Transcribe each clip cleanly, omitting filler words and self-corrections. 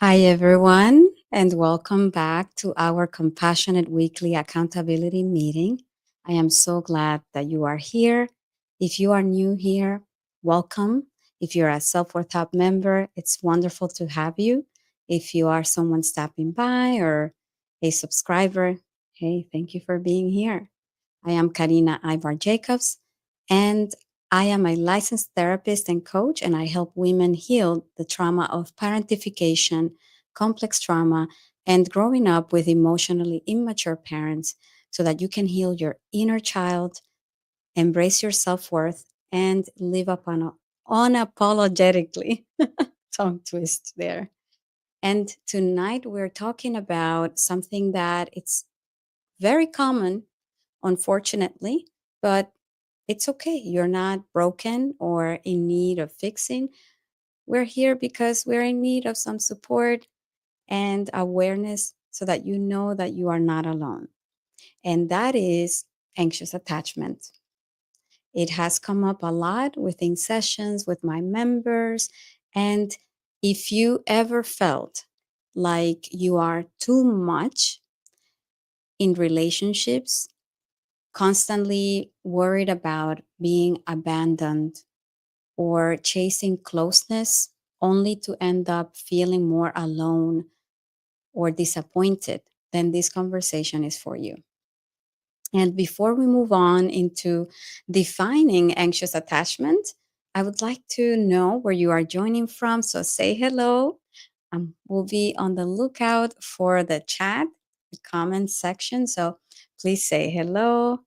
Hi, everyone, and welcome back to our Compassionate Weekly Accountability Meeting. I am so glad that you are here. If you are new here, welcome. If you're a Self Worth Hub member, it's wonderful to have you. If you are someone stopping by or a subscriber, hey, thank you for being here. I am Karina Aybar-Jacobs, and I am a licensed therapist and coach, and I help women heal the trauma of parentification, complex trauma, and growing up with emotionally immature parents so that you can heal your inner child, embrace your self worth, and live up on unapologetically. Tongue twist there. And tonight we're talking about something that it's very common, unfortunately, but it's okay. You're not broken or in need of fixing. We're here because we're in need of some support and awareness so that you know that you are not alone. And that is anxious attachment. It has come up a lot within sessions with my members. And if you ever felt like you are too much in relationships, constantly worried about being abandoned or chasing closeness only to end up feeling more alone or disappointed, then this conversation is for you. And before we move on into defining anxious attachment, I would like to know where you are joining from. So say hello. We'll be on the lookout for the chat, the comment section. So please say hello,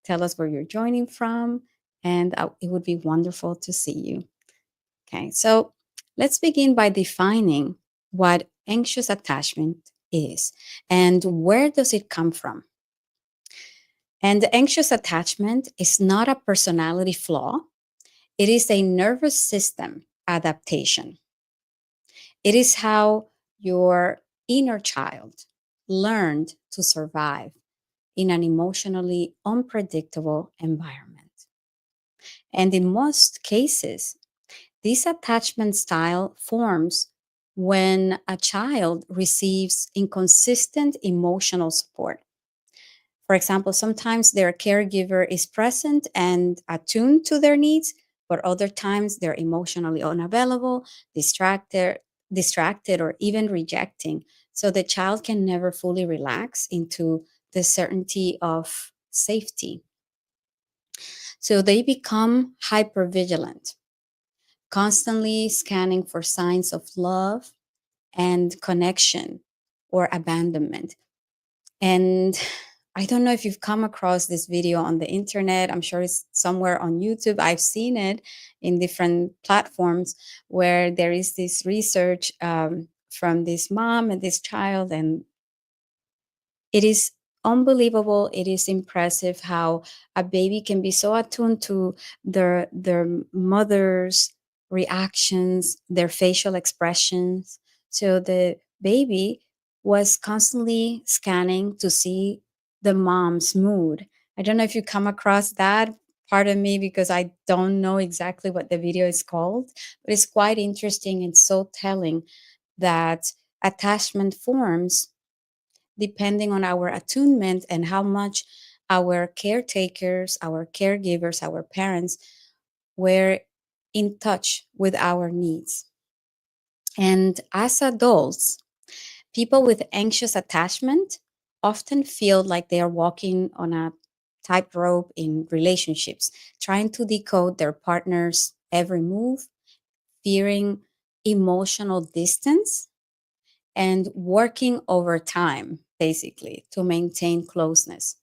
tell us where you're joining from, and it would be wonderful to see you. Okay, so let's begin by defining what anxious attachment is and where does it come from. And anxious attachment is not a personality flaw, it is a nervous system adaptation. It is how your inner child learned to survive in an emotionally unpredictable environment. And in most cases, this attachment style forms when a child receives inconsistent emotional support. For example, sometimes their caregiver is present and attuned to their needs, but other times they're emotionally unavailable, distracted, or even rejecting. So the child can never fully relax into the certainty of safety. So they become hypervigilant, constantly scanning for signs of love and connection or abandonment. And I don't know if you've come across this video on the internet. I'm sure it's somewhere on YouTube. I've seen it in different platforms where there is this research from this mom and this child, and it is unbelievable. It is impressive how a baby can be so attuned to their mother's reactions, their facial expressions. So the baby was constantly scanning to see the mom's mood. I don't know if you come across that. Pardon me because I don't know exactly what the video is called, but it's quite interesting and so telling that attachment forms depending on our attunement and how much our caretakers, our caregivers, our parents were in touch with our needs. And as adults, people with anxious attachment often feel like they are walking on a tightrope in relationships, trying to decode their partner's every move, fearing emotional distance, and working overtime, basically, to maintain closeness.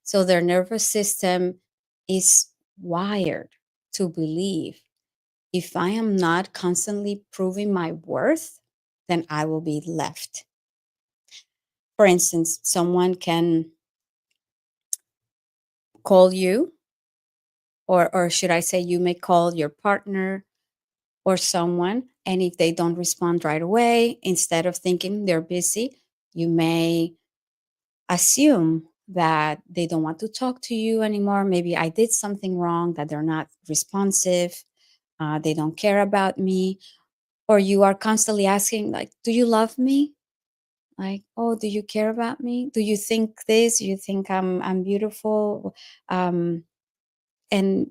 So their nervous system is wired to believe if I am not constantly proving my worth, then I will be left. For instance, someone can call you, or should I say, you may call your partner or someone, and if they don't respond right away, instead of thinking they're busy, you may assume that they don't want to talk to you anymore. Maybe I did something wrong, that they're not responsive, they don't care about me. Or you are constantly asking, like, do you love me? Like, oh, do you care about me? Do you think this? Do you think I'm beautiful? Um, and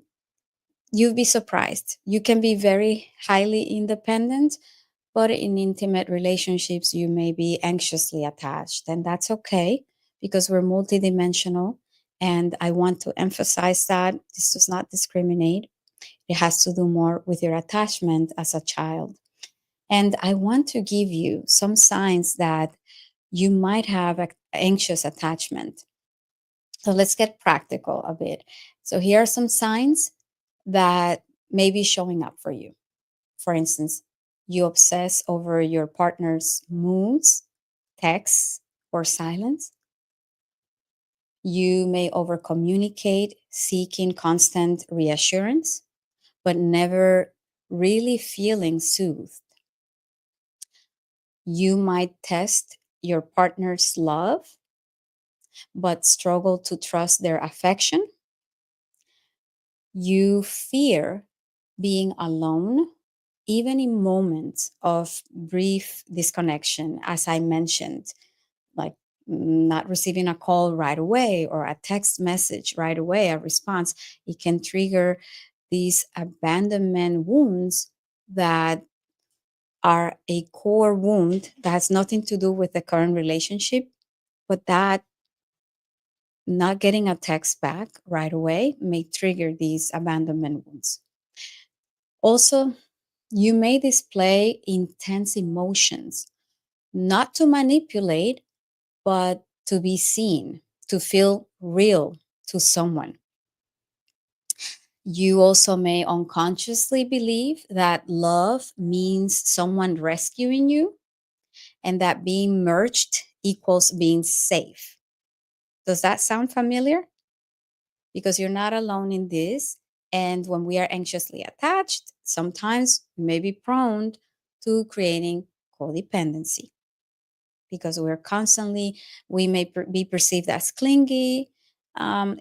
you'd be surprised. You can be very highly independent, but in intimate relationships, you may be anxiously attached. And that's okay because we're multidimensional. And I want to emphasize that this does not discriminate. It has to do more with your attachment as a child. And I want to give you some signs that you might have anxious attachment. So let's get practical a bit. So here are some signs that may be showing up for you. For instance, you obsess over your partner's moods, texts, or silence. You may over communicate, seeking constant reassurance, but never really feeling soothed. You might test your partner's love, but struggle to trust their affection. You fear being alone, even in moments of brief disconnection, as I mentioned, like not receiving a call right away or a text message right away, a response. It can trigger these abandonment wounds that are a core wound that has nothing to do with the current relationship, but that not getting a text back right away may trigger these abandonment wounds. Also, you may display intense emotions, not to manipulate, but to be seen, to feel real to someone. You also may unconsciously believe that love means someone rescuing you and that being merged equals being safe. Does that sound familiar? Because you're not alone in this. And when we are anxiously attached, sometimes we may be prone to creating codependency because we're constantly, we may be perceived as clingy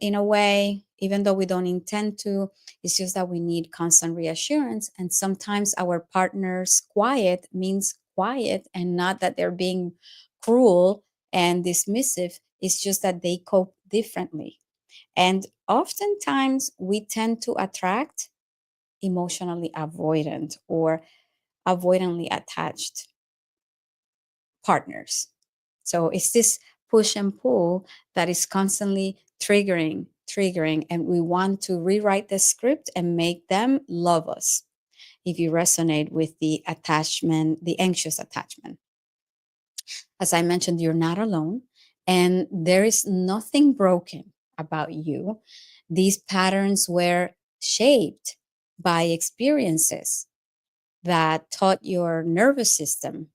in a way, even though we don't intend to. It's just that we need constant reassurance. And sometimes our partner's quiet means quiet and not that they're being cruel and dismissive. It's just that they cope differently. And oftentimes we tend to attract emotionally avoidant or avoidantly attached partners. So it's this push and pull that is constantly triggering, and we want to rewrite the script and make them love us. If you resonate with the attachment, the anxious attachment, as I mentioned, you're not alone, and there is nothing broken about you. These patterns were shaped by experiences that taught your nervous system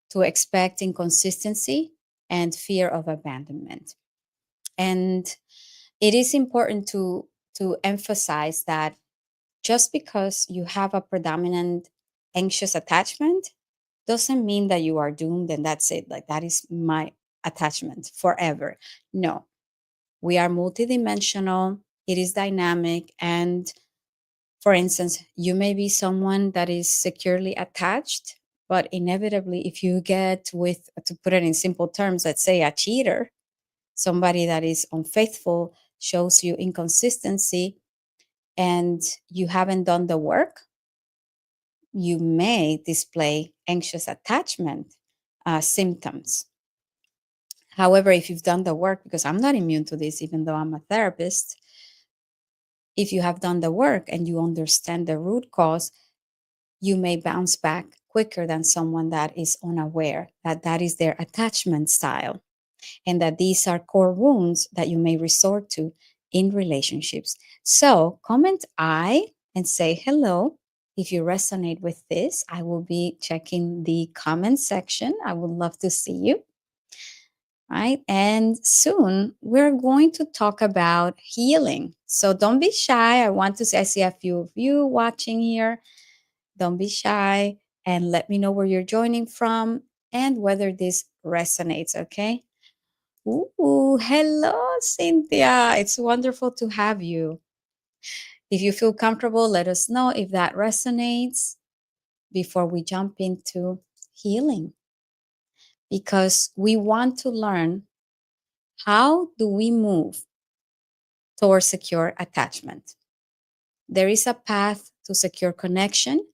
to expect inconsistency and fear of abandonment. And it is important to emphasize that just because you have a predominant anxious attachment doesn't mean that you are doomed and that's it. Like that is my attachment forever. No, we are multidimensional, it is dynamic. And for instance, you may be someone that is securely attached, but inevitably, if you get with, to put it in simple terms, let's say a cheater, somebody that is unfaithful, shows you inconsistency, and you haven't done the work, you may display anxious attachment symptoms. However, if you've done the work, because I'm not immune to this, even though I'm a therapist, if you have done the work and you understand the root cause, you may bounce back quicker than someone that is unaware that that is their attachment style and that these are core wounds that you may resort to in relationships. So comment I and say hello. If you resonate with this, I will be checking the comment section. I would love to see you. Right. And soon we're going to talk about healing. So don't be shy. I want to say, I see a few of you watching here. Don't be shy and let me know where you're joining from and whether this resonates. Okay. Ooh, hello, Cynthia. It's wonderful to have you. If you feel comfortable, let us know if that resonates. before we jump into healing, because we want to learn how do we move towards secure attachment. There is a path to secure connection,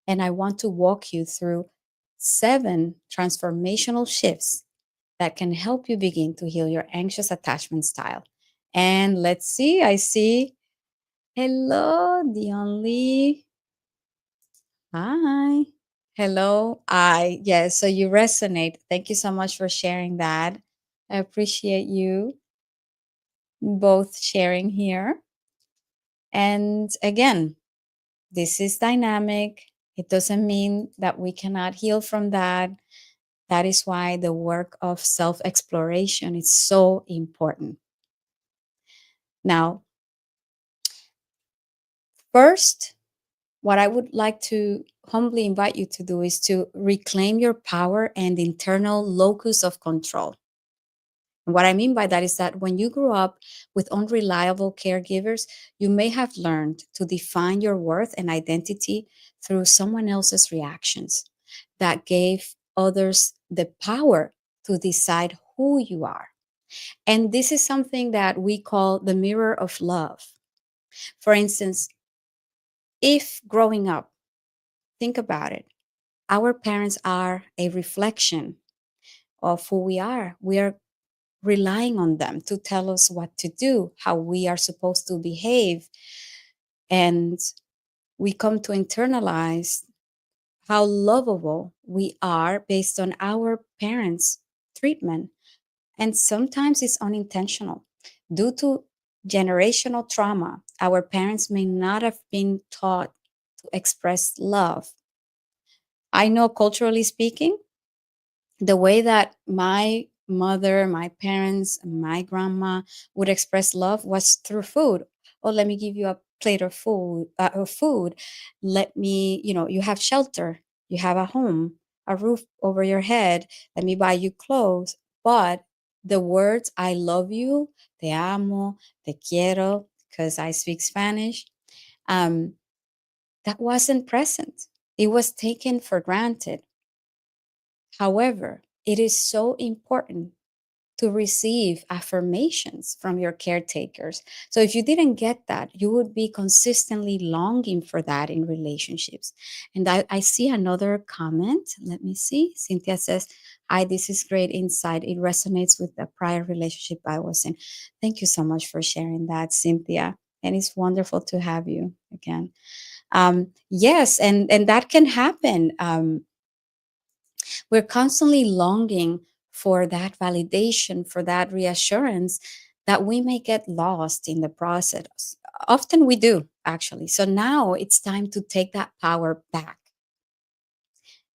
and I want to walk you through 7 transformational shifts that can help you begin to heal your anxious attachment style. And let's see, I see. Hello, the only. Hi. Hello. Yes, so you resonate. Thank you so much for sharing that. I appreciate you both sharing here. And again, this is dynamic. It doesn't mean that we cannot heal from that. That is why the work of self exploration is so important. Now, first, what I would like to humbly invite you to do is to reclaim your power and internal locus of control. And what I mean by that is that when you grew up with unreliable caregivers, you may have learned to define your worth and identity through someone else's reactions that gave others the power to decide who you are. And this is something that we call the mirror of love. For instance, if growing up, think about it, our parents are a reflection of who we are. We are relying on them to tell us what to do, how we are supposed to behave. And we come to internalize how lovable we are based on our parents' treatment. And sometimes it's unintentional. Due to generational trauma, our parents may not have been taught to express love. I know, culturally speaking, the way that my mother, my parents, my grandma would express love was through food. Oh, let me give you a plate of food. Let me, you have shelter. You have a home, a roof over your head. Let me buy you clothes. But the words "I love you," "te amo," "te quiero," because I speak Spanish, um, that wasn't present. It was taken for granted. However, it is so important to receive affirmations from your caretakers. So if you didn't get that, you would be consistently longing for that in relationships. And I see another comment. Let me see. Cynthia says, "Hi, this is great insight. It resonates with the prior relationship I was in." Thank you so much for sharing that, Cynthia. And it's wonderful to have you again. Yes, and that can happen. We're constantly longing for that validation, for that reassurance that we may get lost in the process. Often we do, actually. So now it's time to take that power back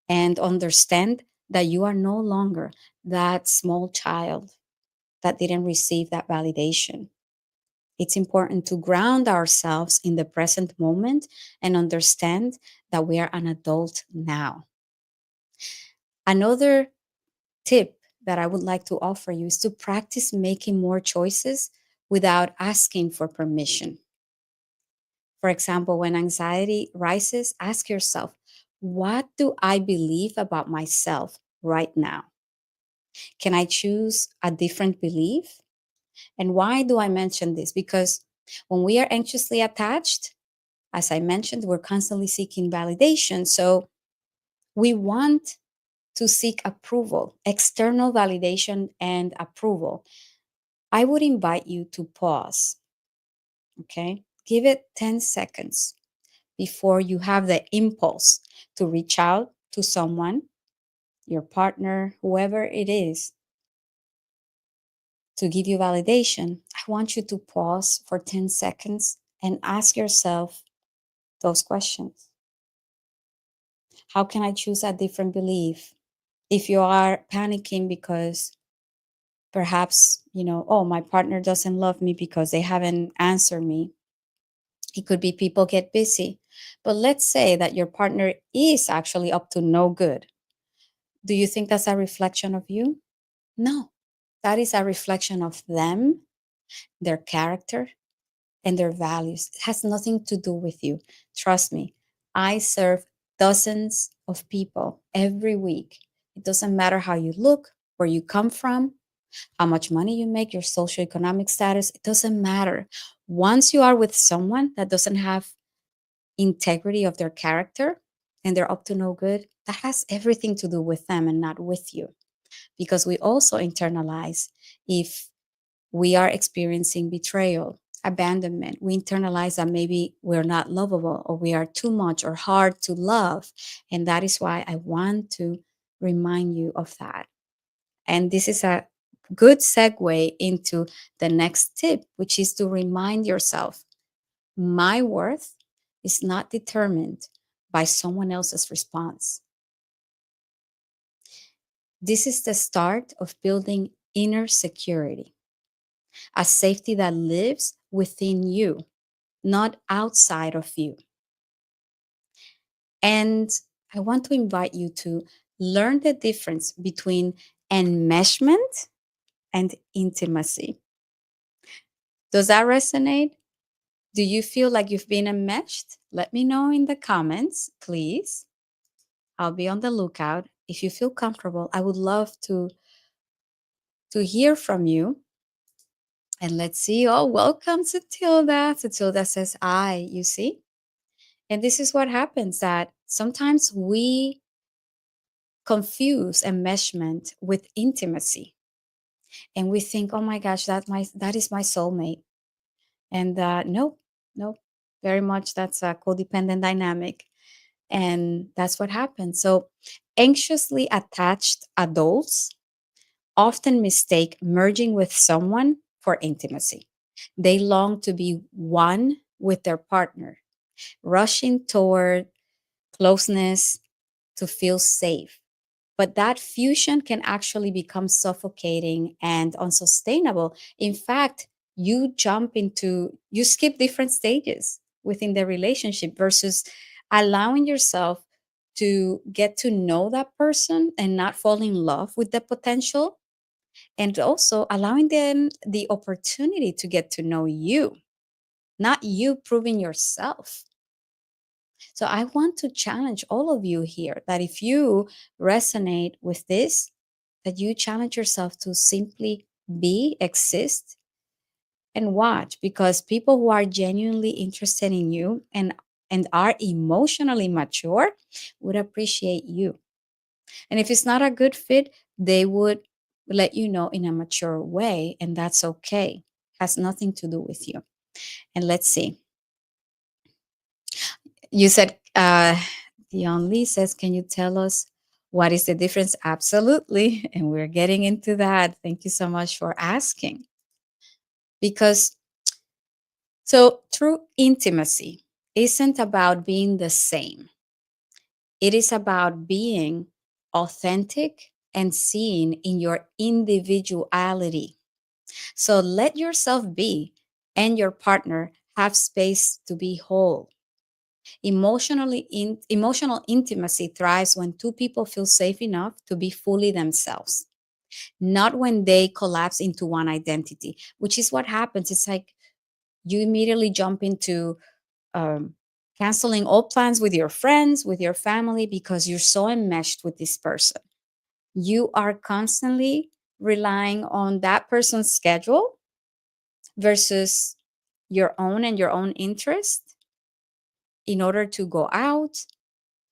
and understand that you are no longer that small child that didn't receive that validation. It's important to ground ourselves in the present moment and understand that we are an adult now. Another tip that I would like to offer you is to practice making more choices without asking for permission. For example, when anxiety rises, ask yourself, what do I believe about myself right now? Can I choose a different belief? And why do I mention this? Because when we are anxiously attached, as I mentioned, we're constantly seeking validation. So we want to seek approval, external validation and approval. I would invite you to pause, okay? Give it 10 seconds before you have the impulse to reach out to someone, your partner, whoever it is, to give you validation. I want you to pause for 10 seconds and ask yourself those questions. How can I choose a different belief? If you are panicking because perhaps, oh, my partner doesn't love me because they haven't answered me. It could be people get busy. But let's say that your partner is actually up to no good. Do you think that's a reflection of you? No. That is a reflection of them, their character, and their values. It has nothing to do with you. Trust me, I serve dozens of people every week. It doesn't matter how you look, where you come from, how much money you make, your socioeconomic status, it doesn't matter. Once you are with someone that doesn't have integrity of their character and they're up to no good, that has everything to do with them and not with you. Because we also internalize if we are experiencing betrayal, abandonment. We internalize that maybe we're not lovable or we are too much or hard to love. And that is why I want to remind you of that. And this is a good segue into the next tip, which is to remind yourself my worth is not determined by someone else's response. This is the start of building inner security, a safety that lives within you, not outside of you. And I want to invite you to learn the difference between enmeshment and intimacy. Does that resonate? Do you feel like you've been enmeshed? Let me know in the comments, please. I'll be on the lookout. If you feel comfortable, I would love to hear from you. And let's see. Oh, welcome to Tilda. So Tilda says, I, you see? And this is what happens that sometimes we confuse enmeshment with intimacy. And we think, oh my gosh, that is my soulmate. And no, no, very much that's a codependent dynamic. And that's what happens. So anxiously attached adults often mistake merging with someone for intimacy. They long to be one with their partner, rushing toward closeness to feel safe. But that fusion can actually become suffocating and unsustainable. In fact, you skip different stages within the relationship versus allowing yourself to get to know that person and not fall in love with the potential, and also allowing them the opportunity to get to know you, not you proving yourself. So I want to challenge all of you here that if you resonate with this, that you challenge yourself to simply be, exist, and watch, because people who are genuinely interested in you and are emotionally mature would appreciate you. And if it's not a good fit, they would let you know in a mature way, and that's okay. Has nothing to do with you. And let's see. You said, Dion Lee says, can you tell us what is the difference? Absolutely. And we're getting into that. Thank you so much for asking. Because so true intimacy isn't about being the same, it is about being authentic and seen in your individuality. So let yourself be, and your partner have space to be whole. Emotional intimacy thrives when two people feel safe enough to be fully themselves, not when they collapse into one identity, which is what happens. It's like you immediately jump into um, canceling all plans with your friends, with your family, because you're so enmeshed with this person. You are constantly relying on that person's schedule versus your own and your own interest in order to go out.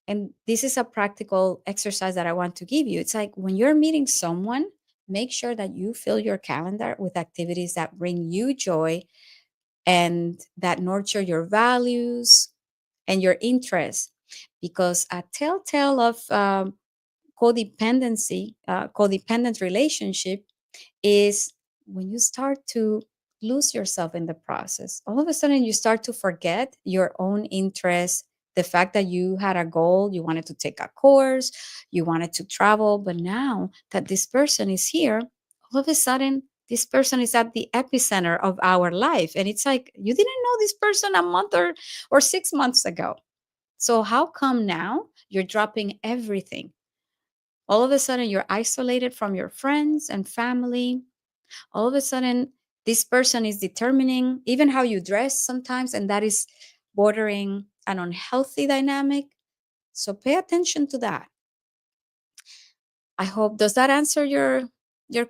And this is a practical exercise that I want to give you. It's like when you're meeting someone, make sure that you fill your calendar with activities that bring you joy and that nurture your values and your interests. Because a telltale of codependent relationship is when you start to lose yourself in the process. All of a sudden, you start to forget your own interests, the fact that you had a goal, you wanted to take a course, you wanted to travel. But now that this person is here, all of a sudden, this person is at the epicenter of our life. And it's like, you didn't know this person a month or 6 months ago. So, how come now you're dropping everything? All of a sudden, you're isolated from your friends and family. All of a sudden, this person is determining even how you dress sometimes, and that is bordering an unhealthy dynamic. So pay attention to that. I hope, does that answer your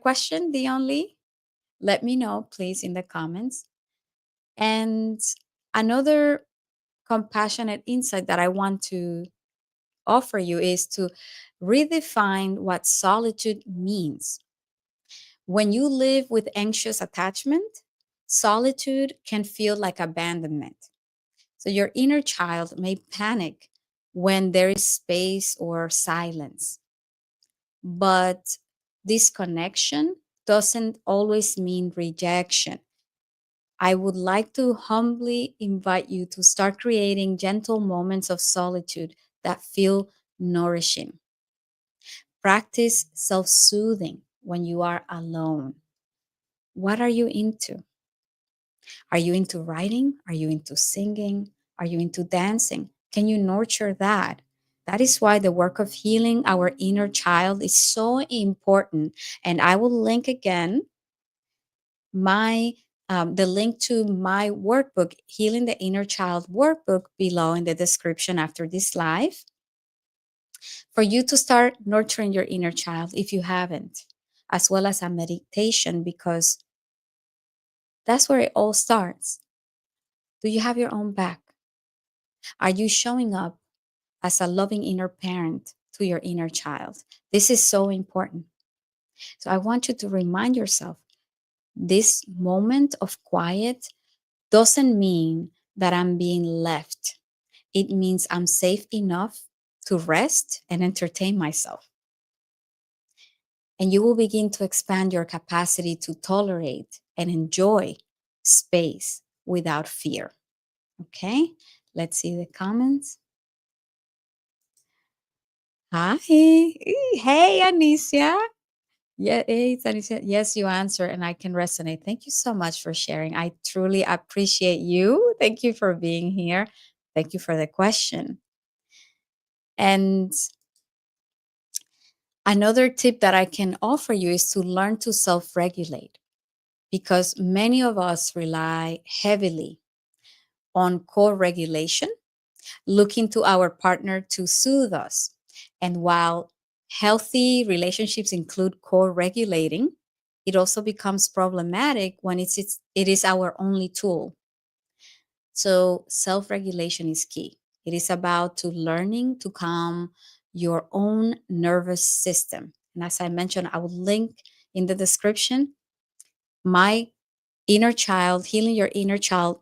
question, Dion Lee? Let me know, please, in the comments. And another compassionate insight that I want to offer you is to redefine what solitude means. When you live with anxious attachment, solitude can feel like abandonment. So your inner child may panic when there is space or silence. But disconnection doesn't always mean rejection. I would like to humbly invite you to start creating gentle moments of solitude that feel nourishing. Practice self soothing when you are alone. What are you into? Are you into writing? Are you into singing? Are you into dancing? Can you nurture that? That is why the work of healing our inner child is so important. And I will link again my the link to my workbook, Healing the Inner Child workbook, below in the description after this live, for you to start nurturing your inner child if you haven't, as well as a meditation, because that's where it all starts. Do you have your own back? Are you showing up as a loving inner parent to your inner child? This is so important. So I want you to remind yourself, this moment of quiet doesn't mean that I'm being left. It means I'm safe enough to rest and entertain myself. And you will begin to expand your capacity to tolerate and enjoy space without fear. Okay, let's see the comments. Hi. Hey, Anicia. Yeah, hey, Anicia. Yes, you answer, and I can resonate. Thank you so much for sharing. I truly appreciate you. Thank you for being here. Thank you for the question. And another tip that I can offer you is to learn to self regulate, because many of us rely heavily on co regulation, looking to our partner to soothe us. And while healthy relationships include co regulating, it also becomes problematic when it is our only tool. So self regulation is key. It is about to learning to calm your own nervous system. And as I mentioned, I will link in the description my inner child, healing your inner child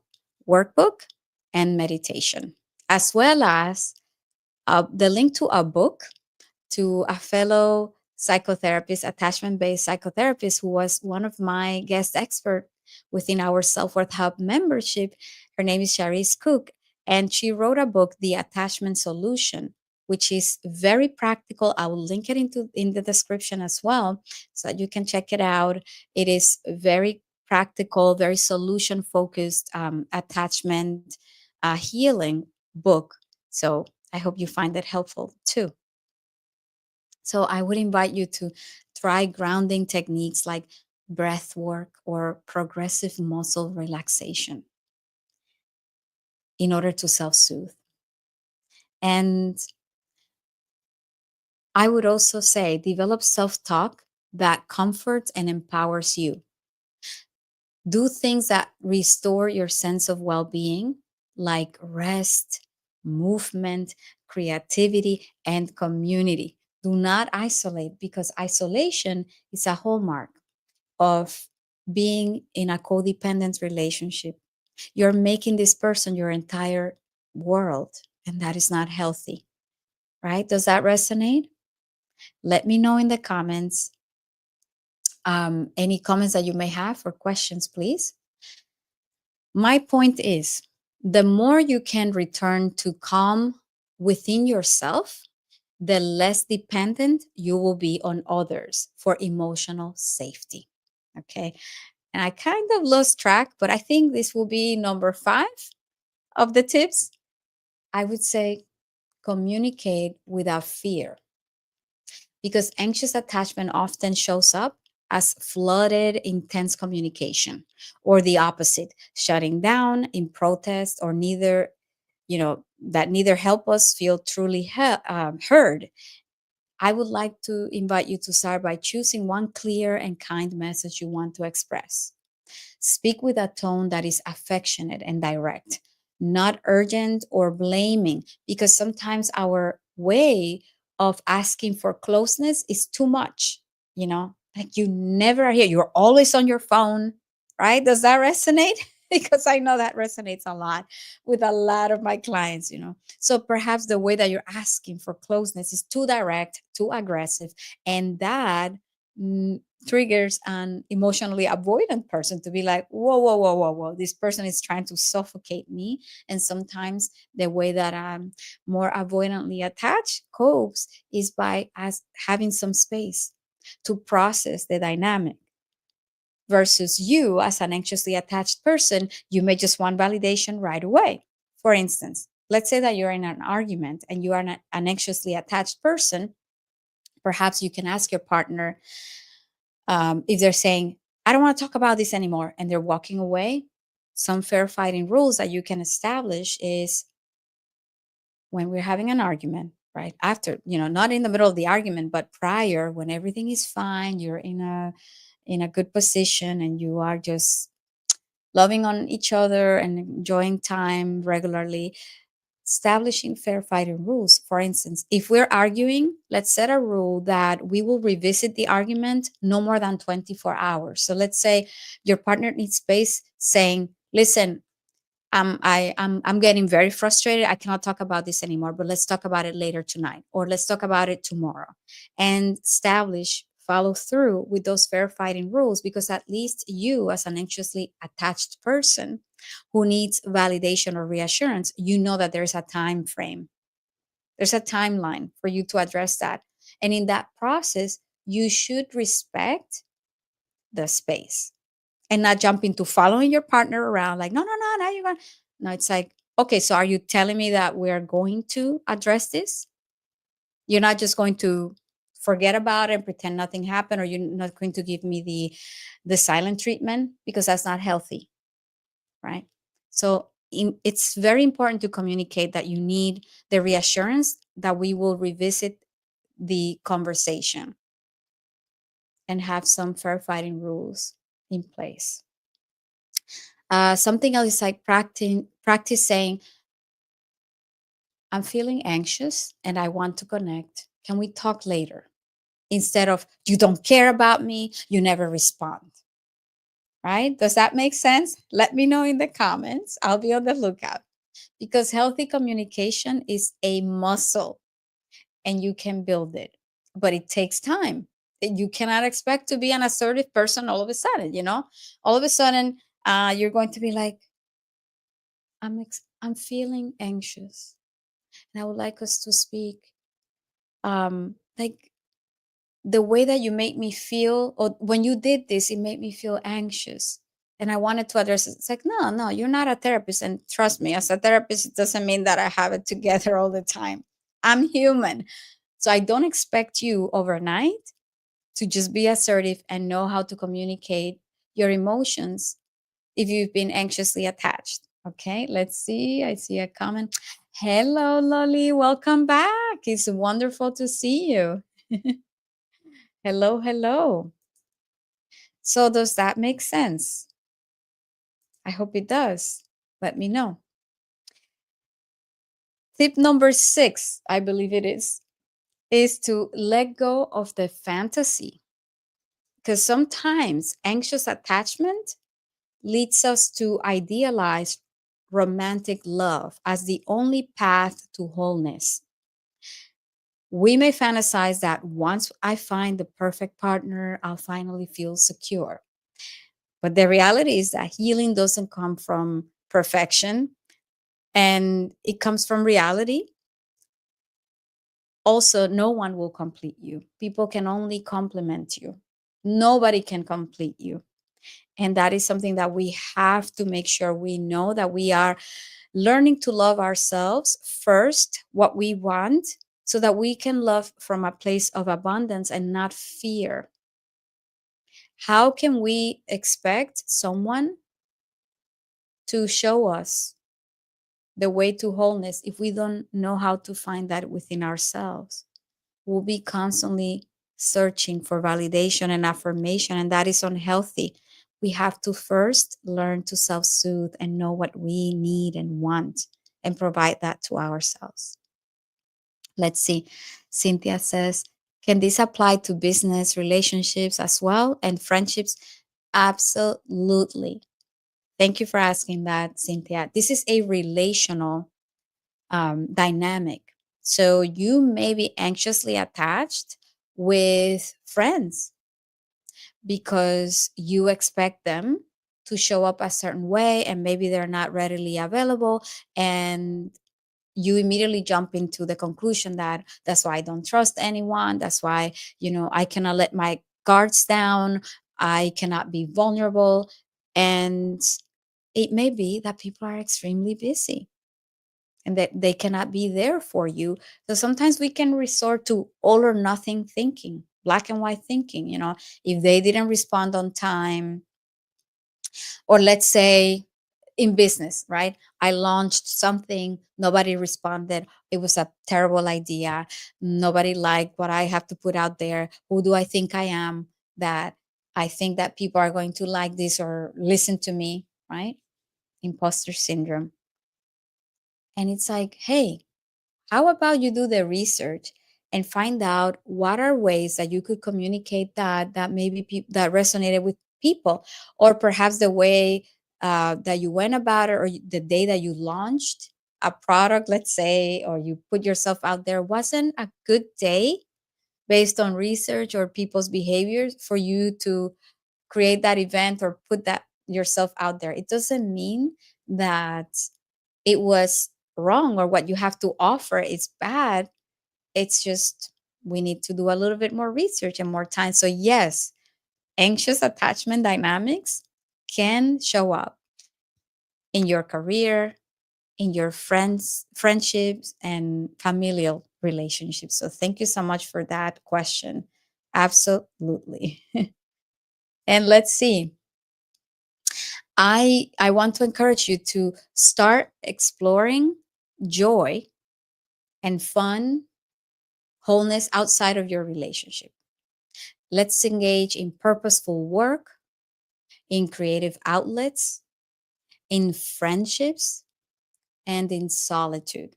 workbook and meditation, as well as the link to a book to a fellow psychotherapist, attachment based psychotherapist, who was one of my guest experts within our Self Worth Hub membership. Her name is Sharice Cook, and she wrote a book, The Attachment Solution, which is very practical. I will link it in the description as well, so that you can check it out. It is very practical, very solution focused attachment healing book. So I hope you find that helpful too. So I would invite you to try grounding techniques like breath work or progressive muscle relaxation in order to self soothe. And I would also say develop self talk that comforts and empowers you. Do things that restore your sense of well being, like rest, movement, creativity, and community. Do not isolate, because isolation is a hallmark of being in a codependent relationship. You're making this person your entire world, and that is not healthy, right? Does that resonate? Let me know in the comments. Any comments that you may have or questions, please. My point is, the more you can return to calm within yourself, the less dependent you will be on others for emotional safety. Okay. And I kind of lost track, but I think this will be number 5 of the tips. I would say communicate without fear, because anxious attachment often shows up as flooded, intense communication, or the opposite, shutting down in protest, or neither that neither help us feel truly heard, I would like to invite you to start by choosing one clear and kind message you want to express. Speak with a tone that is affectionate and direct, not urgent or blaming, because sometimes our way of asking for closeness is too much. Like you never are here. You're always on your phone, right? Does that resonate? Because I know that resonates a lot with a lot of my clients. So perhaps the way that you're asking for closeness is too direct, too aggressive, and that mm, triggers an emotionally avoidant person to be like, whoa, whoa, whoa, whoa, whoa, this person is trying to suffocate me. And sometimes the way that I'm more avoidantly attached copes is by having some space to process the dynamic, versus you as an anxiously attached person, you may just want validation right away. For instance, let's say that you're in an argument and you are an anxiously attached person. Perhaps you can ask your partner, if they're saying, I don't want to talk about this anymore, and they're walking away. Some fair fighting rules that you can establish is, when we're having an argument, right? After, not in the middle of the argument, but prior, when everything is fine, you're in a good position and you are just loving on each other and enjoying time regularly, establishing fair fighting rules. For instance, if we're arguing, let's set a rule that we will revisit the argument no more than 24 hours. So let's say your partner needs space, saying, listen, I'm getting very frustrated. I cannot talk about this anymore, but let's talk about it later tonight, or let's talk about it tomorrow, and follow through with those fair fighting rules, because at least you, as an anxiously attached person who needs validation or reassurance, you know that there's a time frame, there's a timeline for you to address that. And in that process, you should respect the space and not jump into following your partner around like, no, no, no, now you're going. No, it's like, okay, so are you telling me that we're going to address this? You're not just going to forget about it and pretend nothing happened, or you're not going to give me the silent treatment, because that's not healthy, right? So it's very important to communicate that you need the reassurance that we will revisit the conversation and have some fair fighting rules in place. Something else is like practice saying, I'm feeling anxious and I want to connect. Can we talk later? Instead of, you don't care about me, you never respond. Right? Does that make sense? Let me know in the comments. I'll be on the lookout, because healthy communication is a muscle and you can build it, but it takes time. You cannot expect to be an assertive person all of a sudden. All of a sudden, you're going to be like, I'm feeling anxious and I would like us to speak. Like, the way that you made me feel, or when you did this, it made me feel anxious. And I wanted to address it. It's like, no, no, you're not a therapist. And trust me, as a therapist, it doesn't mean that I have it together all the time. I'm human. So I don't expect you overnight to just be assertive and know how to communicate your emotions if you've been anxiously attached. Okay, let's see. I see a comment. Hello, Lolly. Welcome back. It's wonderful to see you. Hello, hello. So, does that make sense? I hope it does. Let me know. Tip number 6, I believe it is to let go of the fantasy. Because sometimes anxious attachment leads us to idealize romantic love as the only path to wholeness. We may fantasize that once I find the perfect partner, I'll finally feel secure. But the reality is that healing doesn't come from perfection, and it comes from reality. Also, no one will complete you. People can only complement you. Nobody can complete you. And that is something that we have to make sure we know, that we are learning to love ourselves first, what we want, so that we can love from a place of abundance and not fear. How can we expect someone to show us the way to wholeness if we don't know how to find that within ourselves. We'll be constantly searching for validation and affirmation, and that is unhealthy. We have to first learn to self soothe and know what we need and want and provide that to ourselves. Let's see. Cynthia says, can this apply to business relationships as well and friendships? Absolutely. Thank you for asking that, Cynthia. This is a relational dynamic. So you may be anxiously attached with friends because you expect them to show up a certain way and maybe they're not readily available, and you immediately jump into the conclusion that that's why I don't trust anyone. That's why, I cannot let my guards down. I cannot be vulnerable. And it may be that people are extremely busy and that they cannot be there for you. So sometimes we can resort to all or nothing thinking, black and white thinking. If they didn't respond on time, or let's say in business, right? I launched something, nobody responded. It was a terrible idea. Nobody liked what I have to put out there. Who do I think I am that I think that people are going to like this or listen to me, right? Imposter syndrome. And it's like, hey, how about you do the research and find out what are ways that you could communicate that maybe that resonated with people, or perhaps the way that you went about it, or the day that you launched a product, let's say, or you put yourself out there wasn't a good day based on research or people's behaviors for you to create that event or put that yourself out there. It doesn't mean that it was wrong or what you have to offer is bad. It's just we need to do a little bit more research and more time. So, yes, anxious attachment dynamics can show up in your career, in your friendships, and familial relationships. So, thank you so much for that question. Absolutely. And let's see. I want to encourage you to start exploring joy and fun, wholeness outside of your relationship. Let's engage in purposeful work, in creative outlets, in friendships, and in solitude.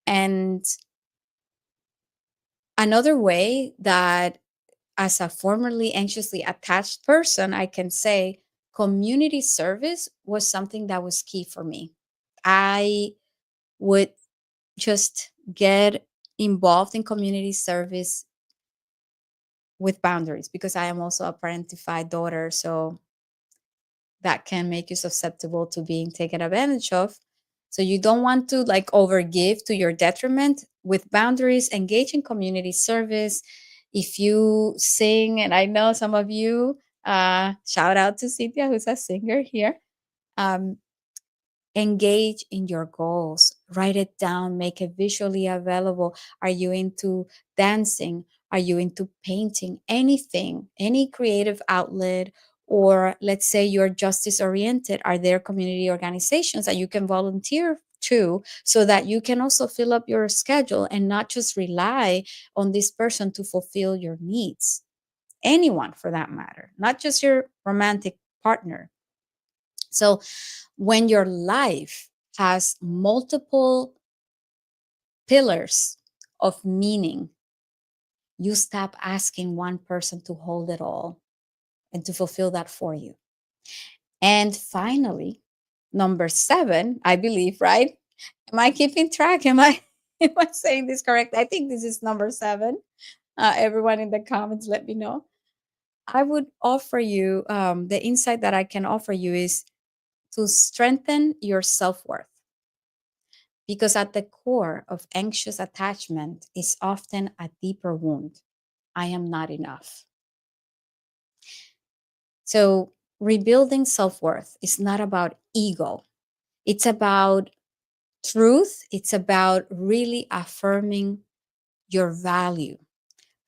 And another way that, as a formerly anxiously attached person, I can say community service was something that was key for me. I would just get involved in community service with boundaries because I am also a parentified daughter. So that can make you susceptible to being taken advantage of. So you don't want to like overgive to your detriment. With boundaries, engage in community service. If you sing, and I know some of you, shout out to Cynthia, who's a singer here. Um, Engage in your goals, write it down, make it visually available. Are you into dancing? Are you into painting? Anything, any creative outlet, or let's say you're justice oriented, are there community organizations that you can volunteer to so that you can also fill up your schedule and not just rely on this person to fulfill your needs? Anyone for that matter, not just your romantic partner. So when your life has multiple pillars of meaning, you stop asking one person to hold it all and to fulfill that for you. And finally, number 7, I believe, right? Am I keeping track? Am I saying this correct? I think this is number 7. Everyone in the comments, let me know. I would offer you the insight that I can offer you is to strengthen your self worth. Because at the core of anxious attachment is often a deeper wound. I am not enough. So, rebuilding self worth is not about ego, it's about truth, it's about really affirming your value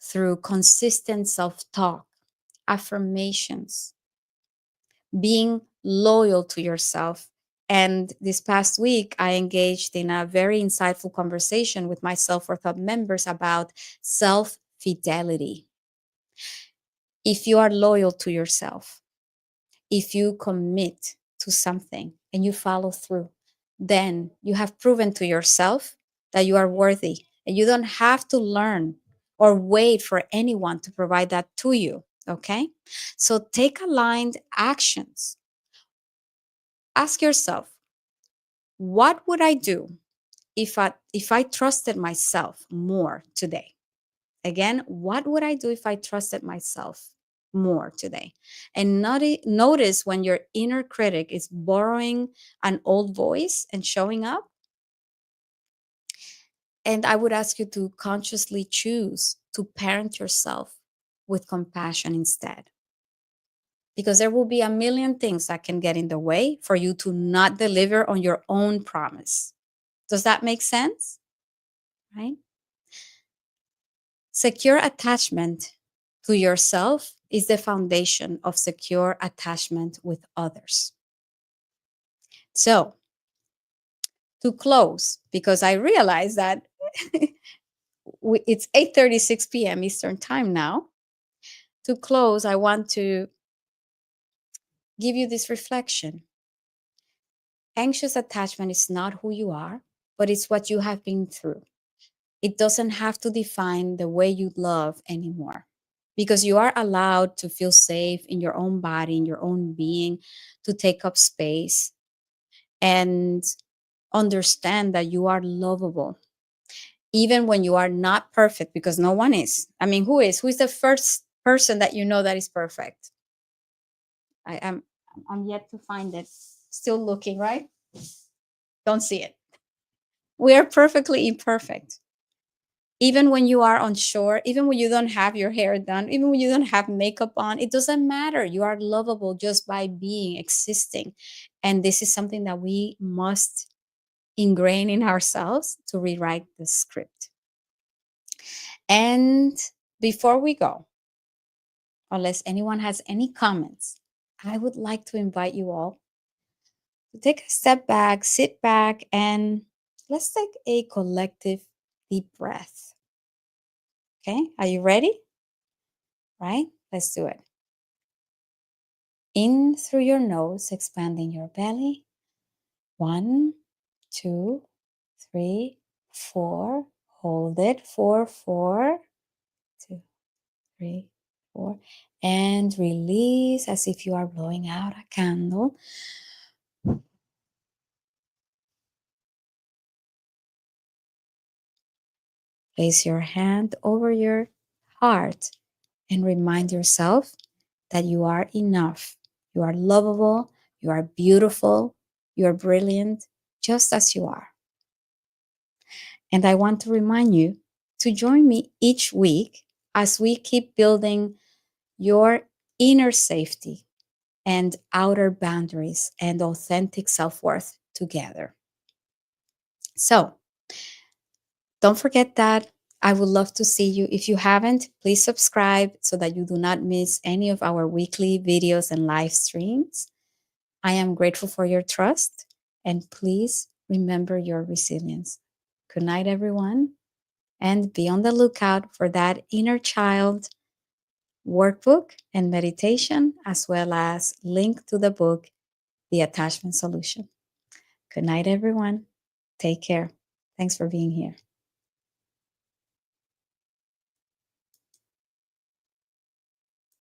through consistent self talk, affirmations, being loyal to yourself, And this past week, I engaged in a very insightful conversation with my Self Worth Hub members about self fidelity. If you are loyal to yourself, if you commit to something and you follow through, then you have proven to yourself that you are worthy, and you don't have to learn or wait for anyone to provide that to you. Okay? So take aligned actions. Ask yourself, what would I do if I trusted myself more today? Again, what would I do if I trusted myself more today? And notice when your inner critic is borrowing an old voice and showing up. And I would ask you to consciously choose to parent yourself with compassion instead. Because there will be a million things that can get in the way for you to not deliver on your own promise. Does that make sense? Right? Secure attachment to yourself is the foundation of secure attachment with others. So, to close, because I realize that it's 8:36 p.m. Eastern Time now. To close, I want to give you this reflection. Anxious attachment is not who you are, but it's what you have been through. It doesn't have to define the way you love anymore, because you are allowed to feel safe in your own body, in your own being, to take up space and understand that you are lovable, even when you are not perfect, because no one is. I mean, who is? Who is the first person that you know that is perfect? I'm yet to find it. Still looking, right? Don't see it. We are perfectly imperfect. Even when you are unsure, even when you don't have your hair done, even when you don't have makeup on, it doesn't matter. You are lovable just by being, existing. And this is something that we must ingrain in ourselves to rewrite the script. And before we go, unless anyone has any comments, I would like to invite you all to take a step back, sit back, and let's take a collective deep breath. Okay, are you ready? Right? Let's do it. In through your nose, expanding your belly. 1, 2, 3, 4. Hold it. 4, 4, 2, 3, 4. And release as if you are blowing out a candle. Place your hand over your heart and remind yourself that you are enough. You are lovable. You are beautiful. You are brilliant, just as you are. And I want to remind you to join me each week as we keep building your inner safety and outer boundaries and authentic self-worth together. So, don't forget that I would love to see you. If you haven't, please subscribe so that you do not miss any of our weekly videos and live streams. I am grateful for your trust, and please remember your resilience. Good night, everyone, and be on the lookout for that inner child workbook and meditation, as well as link to the book, The Attachment Solution. Good night, everyone. Take care. Thanks for being here.